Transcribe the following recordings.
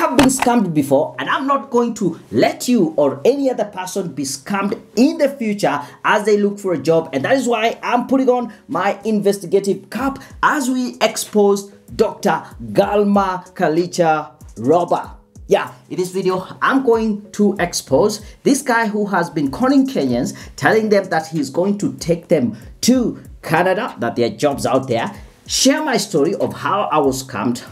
have been scammed before, and I'm not going to let you or any other person be scammed in the future as they look for a job. And that is why I'm putting on my investigative cap as we expose Dr. Galma Kalicha Robber. Yeah, in this video, I'm going to expose this guy who has been conning Kenyans, telling them that he's going to take them to Canada, that there are jobs out there, share my story of how I was scammed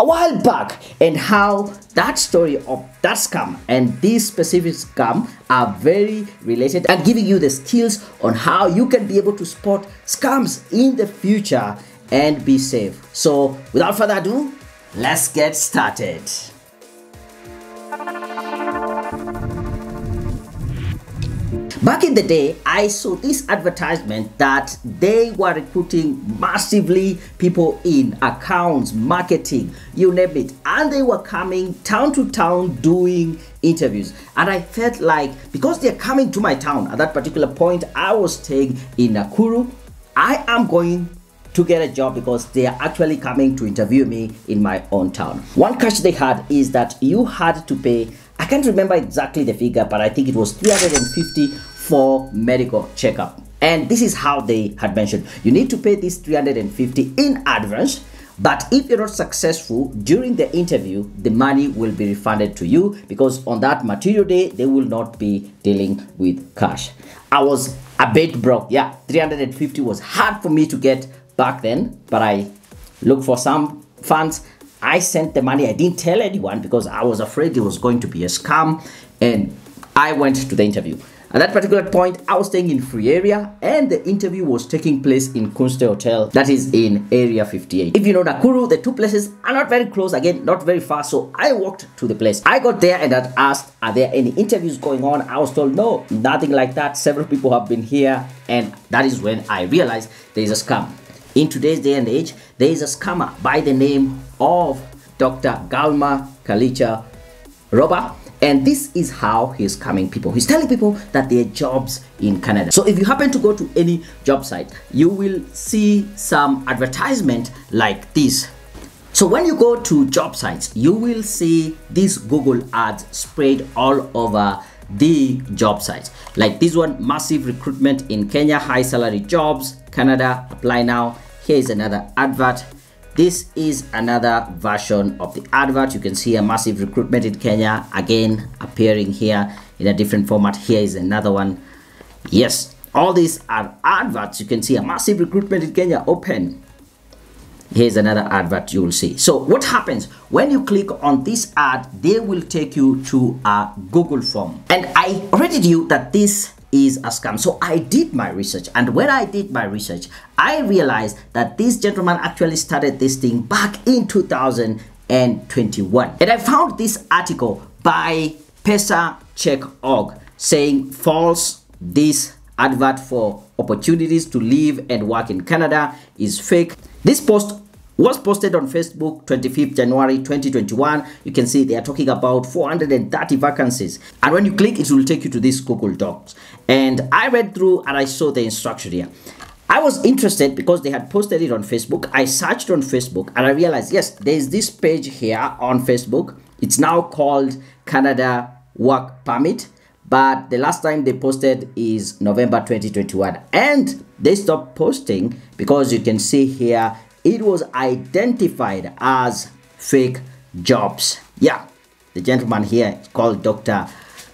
a while back and how that story of that scam and this specific scam are very related, and giving you the skills on how you can be able to spot scams in the future and be safe. So without further ado, let's get started. Back in the day, I saw this advertisement that they were recruiting massively people in accounts, marketing, you name it, and they were coming town to town doing interviews. And I felt like, because they're coming to my town at that particular point, I was staying in Nakuru, I am going to get a job because they are actually coming to interview me in my own town. One catch they had is that you had to pay, I can't remember exactly the figure, but I think it was 350 for medical checkup. And this is how they had mentioned. You need to pay this 350 in advance, but if you're not successful during the interview, the money will be refunded to you, because on that material day, they will not be dealing with cash. I was a bit broke. Yeah, 350 was hard for me to get back then, but I looked for some funds. I sent the money. I didn't tell anyone because I was afraid it was going to be a scam, and I went to the interview. At that particular point, I was staying in Free Area, and the interview was taking place in Kunste Hotel, that is in Area 58. If you know Nakuru, the two places are not very close, again, not very far, so I walked to the place. I got there and I asked, are there any interviews going on? I was told, no, nothing like that. Several people have been here, and that is when I realized there is a scam. In today's day and age, there is a scammer by the name of Dr. Galma Kalicha Robber. And this is how he's scamming people. He's telling people that there are jobs in Canada. So if you happen to go to any job site, you will see some advertisement like this. So when you go to job sites, you will see these Google ads spread all over the job sites. Like this one, massive recruitment in Kenya, high salary jobs, Canada, apply now. Here is another advert. This is another version of the advert. You can see a massive recruitment in Kenya, again appearing here in a different format. Here is another one. Yes, all these are adverts. You can see a massive recruitment in Kenya, open. Here's another advert you will see. So what happens when you click on this ad, they will take you to a Google form. And I already knew that this is a scam, so I did my research, and when I did my research, I realized that this gentleman actually started this thing back in 2021. And I found this article by PesaCheck.org saying false, this advert for opportunities to live and work in Canada is fake. This post was posted on Facebook 25th January 2021. You can see they are talking about 430 vacancies. And when you click, it will take you to this Google Docs. And I read through and I saw the instruction here. I was interested because they had posted it on Facebook. I searched on Facebook and I realized, yes, there's this page here on Facebook. It's now called Canada Work Permit. But the last time they posted is November 2021. And they stopped posting because you can see here, it was identified as fake jobs. Yeah, the gentleman here is called Dr.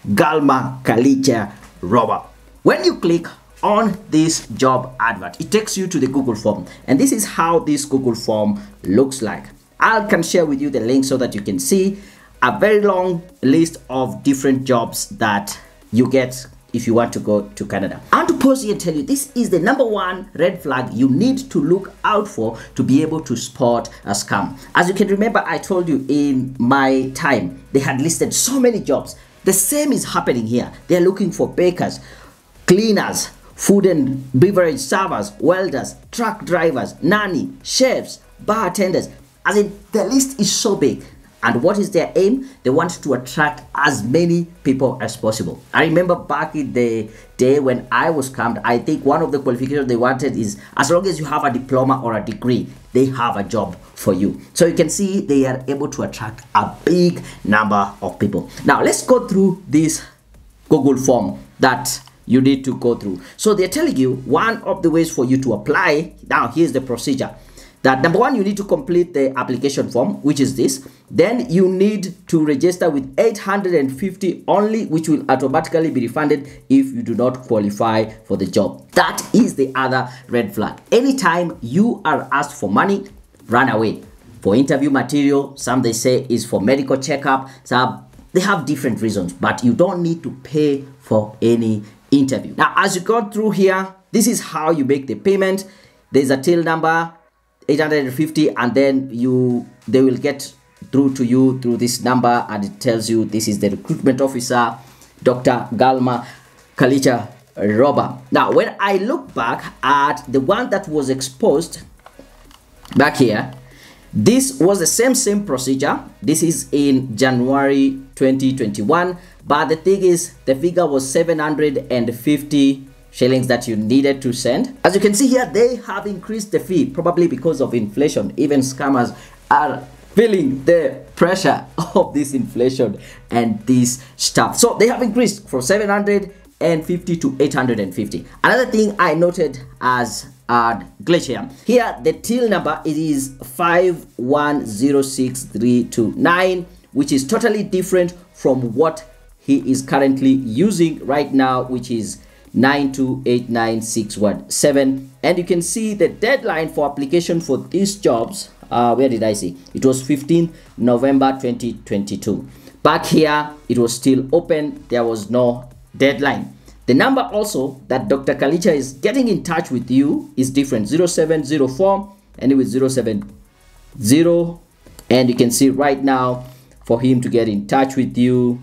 Galma Kalicha Robber. When you click on this job advert, it takes you to the Google form. And this is how this Google form looks like. I can share with you the link so that you can see a very long list of different jobs that you get if you want to go to Canada. I want to pause here and tell you, this is the #1 red flag you need to look out for to be able to spot a scam. As you can remember, I told you in my time, they had listed so many jobs. The same is happening here. They're looking for bakers, cleaners, food and beverage servers, welders, truck drivers, nanny, chefs, bartenders. As in, the list is so big. And what is their aim? They want to attract as many people as possible. I remember back in the day when I was camped, I think one of the qualifications they wanted is as long as you have a diploma or a degree, they have a job for you. So you can see they are able to attract a big number of people. Now let's go through this Google form that you need to go through. So they're telling you one of the ways for you to apply. Now here's the procedure. That number one, you need to complete the application form, which is this. Then you need to register with 850 only, which will automatically be refunded if you do not qualify for the job. That is the other red flag. Anytime you are asked for money, run away. For interview material, some they say is for medical checkup, some they have different reasons, but you don't need to pay for any interview. Now, as you go through here, this is how you make the payment. There's a till number, 850, and then they will get through to you through this number, and it tells you this is the recruitment officer, Dr. Galma Kalicha Roba. Now, when I look back at the one that was exposed back here, this was the same procedure. This is in January 2021, but the thing is the figure was 750 shillings that you needed to send. As you can see here, they have increased the fee, probably because of inflation. Even scammers are feeling the pressure of this inflation and this stuff. So they have increased from 750 to 850. Another thing I noted as a glitch here, the till number it is 5106329, which is totally different from what he is currently using right now, which is 9289617. And you can see the deadline for application for these jobs, where did I see? It was 15th November 2022. Back here, it was still open. There was no deadline. The number also that Dr. Kalicha is getting in touch with you is different. 0704 and with 070. And you can see right now for him to get in touch with you,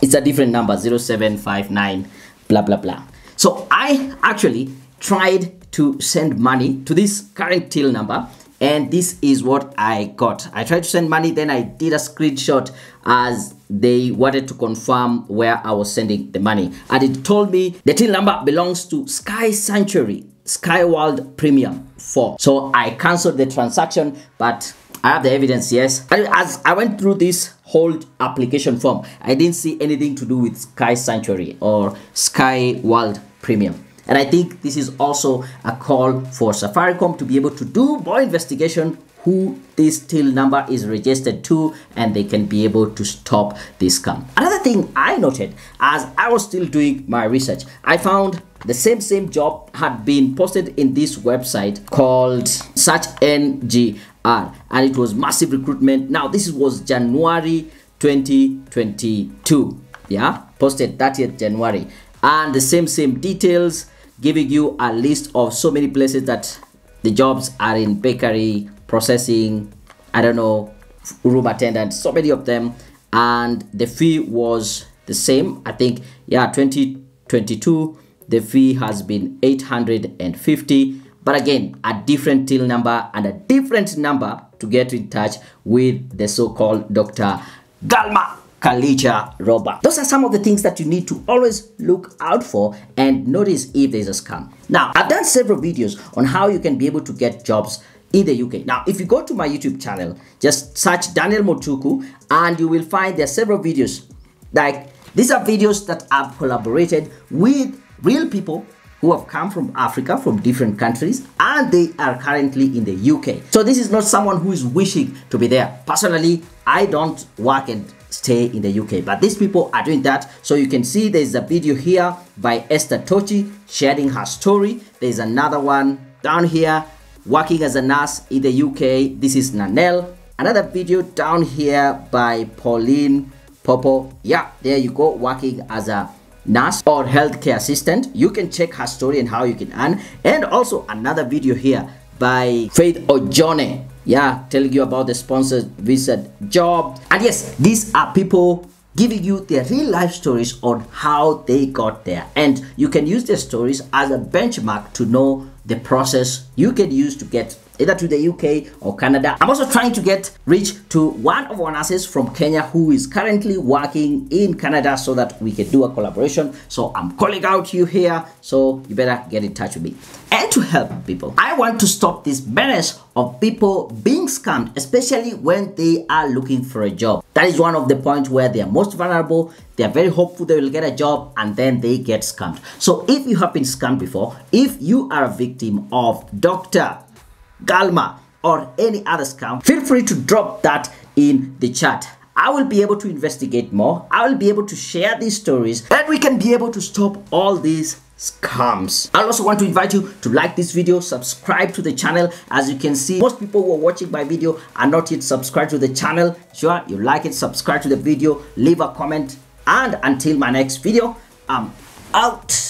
it's a different number, 0759 blah blah blah. So I actually tried to send money to this current till number, and this is what I got. I tried to send money, then I did a screenshot as they wanted to confirm where I was sending the money, and it told me the till number belongs to Sky Sanctuary Sky World Premium 4. So I canceled the transaction, but I have the evidence, yes. As I went through this whole application form, I didn't see anything to do with Sky Sanctuary or Sky World Premium. And I think this is also a call for Safaricom to be able to do more investigation who this till number is registered to, and they can be able to stop this scam. Another thing I noted as I was still doing my research, I found the same job had been posted in this website called Search NGR, and it was massive recruitment. Now this was January 2022, yeah, posted 30th January, and the same details, giving you a list of so many places that the jobs are in: bakery, processing, I don't know, room attendant, so many of them. And the fee was the same. I think, yeah, 2022 the fee has been 850, but again a different till number and a different number to get in touch with the so-called Dr. Galma Kalicha Roba. Those are some of the things that you need to always look out for and notice if there's a scam. Now, I've done several videos on how you can be able to get jobs in the UK. Now, if you go to my YouTube channel, just search Daniel Mutuku and you will find there are several videos. Like, these are videos that I've collaborated with real people who have come from Africa, from different countries, and they are currently in the UK. So this is not someone who is wishing to be there. Personally, I don't work and stay in the UK, but these people are doing that. So you can see there's a video here by Esther Tochi sharing her story. There's another one down here working as a nurse in the UK. This is Nanel. Another video down here by Pauline Popo. Yeah, there you go, working as a nurse or healthcare assistant. You can check her story and how you can earn. And also another video here by Faith Ojone, yeah, telling you about the sponsored visa job. And yes, these are people giving you their real life stories on how they got there, and you can use their stories as a benchmark to know the process you can use to get either to the UK or Canada. I'm also trying to get reach to one of our nurses from Kenya who is currently working in Canada so that we can do a collaboration. So I'm calling out you here, so you better get in touch with me. And to help people, I want to stop this menace of people being scammed, especially when they are looking for a job. That is one of the points where they are most vulnerable. They are very hopeful they will get a job and then they get scammed. So if you have been scammed before, if you are a victim of Dr. Galma or any other scam, feel free to drop that in the chat. I will be able to investigate more. I will be able to share these stories and we can be able to stop all these scams. I also want to invite you to like this video, subscribe to the channel. As you can see, most people who are watching my video are not yet subscribed to the channel. Sure, you like it, subscribe to the video, leave a comment, and until my next video, I'm out.